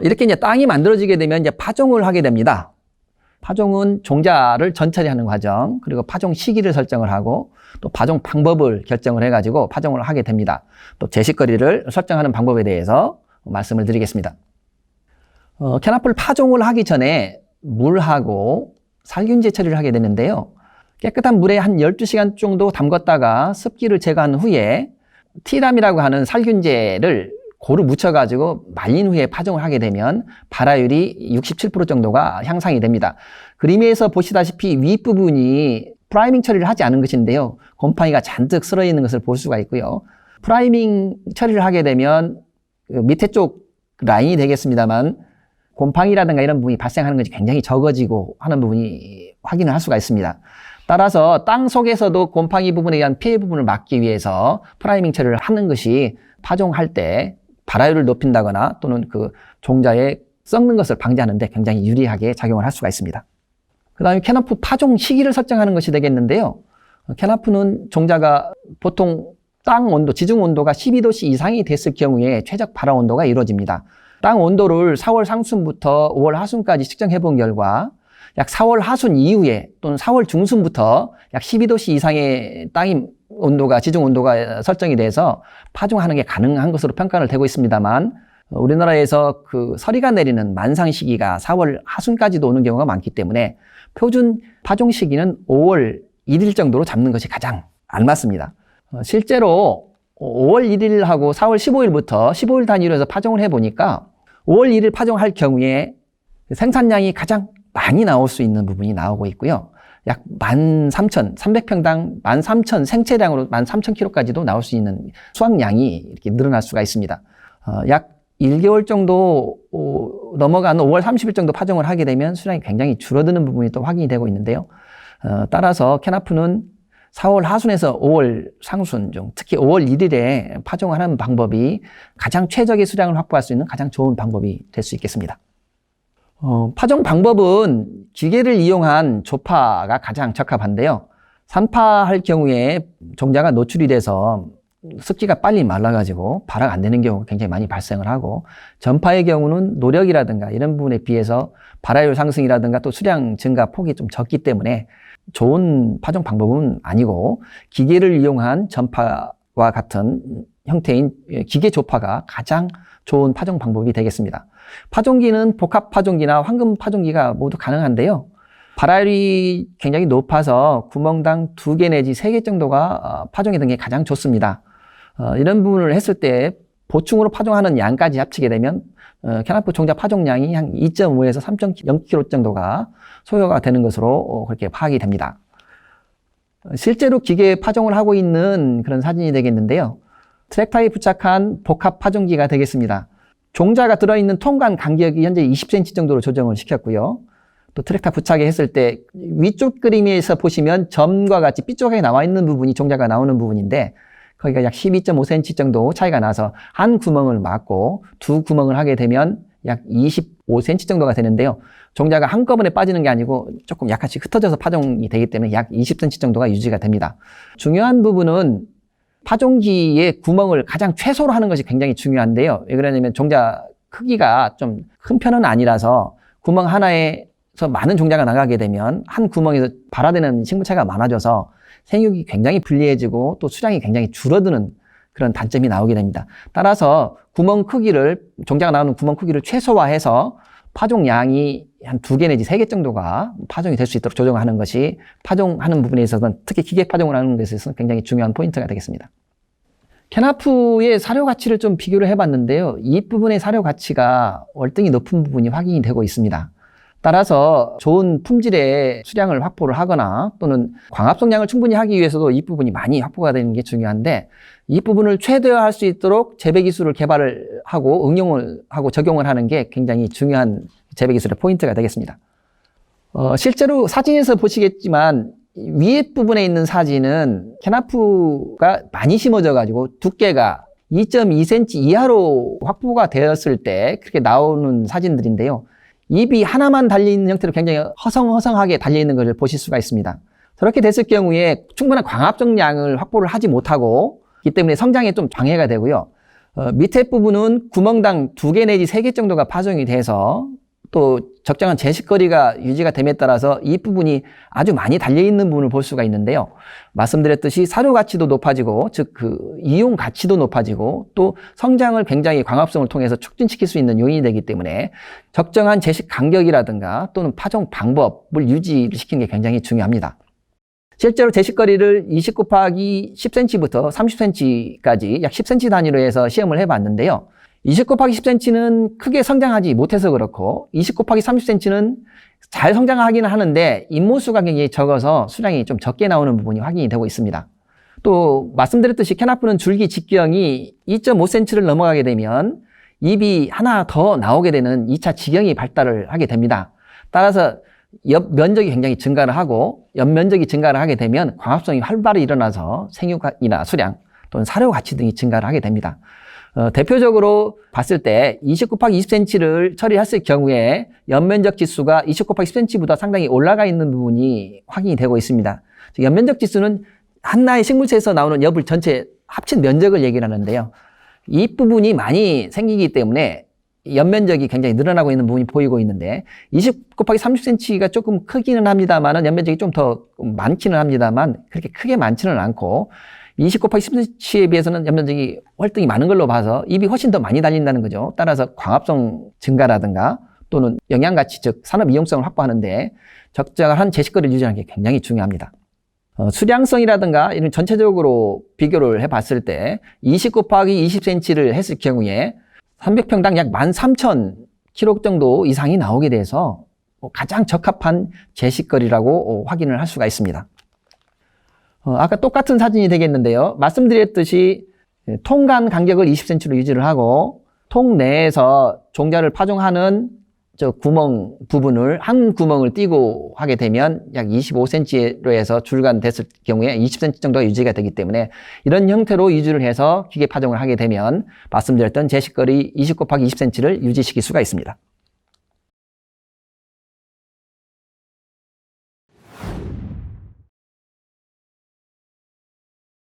이렇게 이제 땅이 만들어지게 되면 이제 파종을 하게 됩니다. 파종은 종자를 전처리하는 과정, 그리고 파종 시기를 설정을 하고 또 파종 방법을 결정을 해가지고 파종을 하게 됩니다. 또 제식거리를 설정하는 방법에 대해서 말씀을 드리겠습니다. 캐나풀 파종을 하기 전에 물하고 살균제 처리를 하게 되는데요. 깨끗한 물에 한 12시간 정도 담궜다가 습기를 제거한 후에 티람이라고 하는 살균제를 고루 묻혀가지고 말린 후에 파종을 하게 되면 발화율이 67% 정도가 향상이 됩니다. 그림에서 보시다시피 윗부분이 프라이밍 처리를 하지 않은 것인데요. 곰팡이가 잔뜩 쓸어 있는 것을 볼 수가 있고요. 프라이밍 처리를 하게 되면 밑에 쪽 라인이 되겠습니다만 곰팡이라든가 이런 부분이 발생하는 것이 굉장히 적어지고 하는 부분이 확인을 할 수가 있습니다. 따라서 땅 속에서도 곰팡이 부분에 의한 피해 부분을 막기 위해서 프라이밍 처리를 하는 것이 파종할 때 발화율을 높인다거나 또는 그 종자에 썩는 것을 방지하는 데 굉장히 유리하게 작용을 할 수가 있습니다. 그 다음에 캐나프 파종 시기를 설정하는 것이 되겠는데요. 캐나프는 종자가 보통 땅 온도, 지중 온도가 12도씨 이상이 됐을 경우에 최적 발화 온도가 이루어집니다. 땅 온도를 4월 상순부터 5월 하순까지 측정해 본 결과 약 4월 하순 이후에 또는 4월 중순부터 약 12도씨 이상의 땅이 온도가, 지중 온도가 설정이 돼서 파종하는 게 가능한 것으로 평가를 되고 있습니다만 우리나라에서 그 서리가 내리는 만상 시기가 4월 하순까지도 오는 경우가 많기 때문에 표준 파종 시기는 5월 1일 정도로 잡는 것이 가장 알맞습니다. 실제로 5월 1일하고 4월 15일부터 15일 단위로 해서 파종을 해보니까 5월 1일 파종할 경우에 생산량이 가장 많이 나올 수 있는 부분이 나오고 있고요. 약 13,300평당 13,000 생채량으로 13,000kg까지도 나올 수 있는 수확량이 이렇게 늘어날 수가 있습니다. 약 1개월 정도 넘어가는 5월 30일 정도 파종을 하게 되면 수량이 굉장히 줄어드는 부분이 또 확인이 되고 있는데요. 따라서 캐나프는 4월 하순에서 5월 상순 중 특히 5월 1일에 파종을 하는 방법이 가장 최적의 수량을 확보할 수 있는 가장 좋은 방법이 될 수 있겠습니다. 파종 방법은 기계를 이용한 조파가 가장 적합한데요. 산파할 경우에 종자가 노출이 돼서 습기가 빨리 말라가지고 발화가 안 되는 경우가 굉장히 많이 발생을 하고, 전파의 경우는 노력이라든가 이런 부분에 비해서 발화율 상승이라든가 또 수량 증가 폭이 좀 적기 때문에 좋은 파종 방법은 아니고 기계를 이용한 전파와 같은 형태인 기계 조파가 가장 좋은 파종 방법이 되겠습니다. 파종기는 복합 파종기나 황금 파종기가 모두 가능한데요. 발화율이 굉장히 높아서 구멍당 2개 내지 3개 정도가 파종에 든 게 가장 좋습니다. 이런 부분을 했을 때 보충으로 파종하는 양까지 합치게 되면 캐나프 종자 파종량이 한 2.5에서 3.0kg 정도가 소요가 되는 것으로 그렇게 파악이 됩니다. 실제로 기계 파종을 하고 있는 그런 사진이 되겠는데요. 트랙터에 부착한 복합 파종기가 되겠습니다. 종자가 들어있는 통관 간격이 현재 20cm 정도로 조정을 시켰고요. 또 트랙터 부착에 했을 때 위쪽 그림에서 보시면 점과 같이 삐쪽하게 나와 있는 부분이 종자가 나오는 부분인데 거기가 약 12.5cm 정도 차이가 나서 한 구멍을 막고 두 구멍을 하게 되면 약 25cm 정도가 되는데요. 종자가 한꺼번에 빠지는 게 아니고 조금 약간씩 흩어져서 파종이 되기 때문에 약 20cm 정도가 유지가 됩니다. 중요한 부분은 파종기의 구멍을 가장 최소로 하는 것이 굉장히 중요한데요. 왜 그러냐면 종자 크기가 좀 큰 편은 아니라서 구멍 하나에서 많은 종자가 나가게 되면 한 구멍에서 발화되는 식물체가 많아져서 생육이 굉장히 불리해지고 또 수량이 굉장히 줄어드는 그런 단점이 나오게 됩니다. 따라서 구멍 크기를, 종자가 나오는 구멍 크기를 최소화해서 파종량이 한 2개 내지 3개 정도가 파종이 될 수 있도록 조정하는 것이 파종하는 부분에 있어서는, 특히 기계 파종을 하는 데 있어서는 굉장히 중요한 포인트가 되겠습니다. 캐나프의 사료 가치를 좀 비교를 해봤는데요. 이 부분의 사료 가치가 월등히 높은 부분이 확인이 되고 있습니다. 따라서 좋은 품질의 수량을 확보를 하거나 또는 광합성량을 충분히 하기 위해서도 이 부분이 많이 확보가 되는 게 중요한데, 이 부분을 최대화할 수 있도록 재배 기술을 개발을 하고 응용을 하고 적용을 하는 게 굉장히 중요한 재배 기술의 포인트가 되겠습니다. 실제로 사진에서 보시겠지만 위에 부분에 있는 사진은 캐나프가 많이 심어져 가지고 두께가 2.2cm 이하로 확보가 되었을 때 그렇게 나오는 사진들인데요. 잎이 하나만 달려있는 형태로 굉장히 허성허성하게 달려있는 것을 보실 수가 있습니다. 저렇게 됐을 경우에 충분한 광합성량을 확보를 하지 못하고 이 때문에 성장에 좀 방해가 되고요. 밑에 부분은 구멍당 2개 내지 3개 정도가 파종이 돼서 또 적정한 제식거리가 유지가 됨에 따라서 이 부분이 아주 많이 달려있는 부분을 볼 수가 있는데요. 말씀드렸듯이 사료 가치도 높아지고, 즉 이용 가치도 높아지고, 또 성장을 굉장히 광합성을 통해서 촉진시킬 수 있는 요인이 되기 때문에 적정한 제식 간격이라든가 또는 파종 방법을 유지시키는 게 굉장히 중요합니다. 실제로 제식거리를 20 곱하기 10cm부터 30cm까지 약 10cm 단위로 해서 시험을 해봤는데요. 20 곱하기 10cm는 크게 성장하지 못해서 그렇고 20 곱하기 30cm는 잘 성장하기는 하는데 잇모수가 굉장히 적어서 수량이 좀 적게 나오는 부분이 확인이 되고 있습니다. 또 말씀드렸듯이 캐나프는 줄기 직경이 2.5cm를 넘어가게 되면 잎이 하나 더 나오게 되는 2차 직경이 발달을 하게 됩니다. 따라서 옆 면적이 굉장히 증가를 하고 옆 면적이 증가를 하게 되면 광합성이 활발히 일어나서 생육이나 수량 또는 사료 가치 등이 증가를 하게 됩니다. 대표적으로 봤을 때 20 곱하기 20cm를 처리했을 경우에 연면적 지수가 20 곱하기 10cm보다 상당히 올라가 있는 부분이 확인이 되고 있습니다. 연면적 지수는 하나의 식물체에서 나오는 엽을 전체 합친 면적을 얘기를 하는데요. 이 부분이 많이 생기기 때문에 연면적이 굉장히 늘어나고 있는 부분이 보이고 있는데 20 곱하기 30cm가 조금 크기는 합니다만 연면적이 좀 더 많기는 합니다만 그렇게 크게 많지는 않고 20 곱하기 10cm에 비해서는 연면적이 월등히 많은 걸로 봐서 잎이 훨씬 더 많이 달린다는 거죠. 따라서 광합성 증가라든가 또는 영양가치, 즉 산업 이용성을 확보하는데 적절한 제식거리를 유지하는 게 굉장히 중요합니다. 수량성이라든가 이런 전체적으로 비교를 해봤을 때 20 곱하기 20cm를 했을 경우에 300평당 약 13,000kg 정도 이상이 나오게 돼서 가장 적합한 제식거리라고 확인을 할 수가 있습니다. 아까 똑같은 사진이 되겠는데요. 말씀드렸듯이 통간 간격을 20cm로 유지를 하고 통 내에서 종자를 파종하는 저 구멍 부분을 한 구멍을 띄고 하게 되면 약 25cm로 해서 줄간 됐을 경우에 20cm 정도가 유지가 되기 때문에 이런 형태로 유지를 해서 기계 파종을 하게 되면 말씀드렸던 제식거리 20 곱하기 20cm를 유지시킬 수가 있습니다.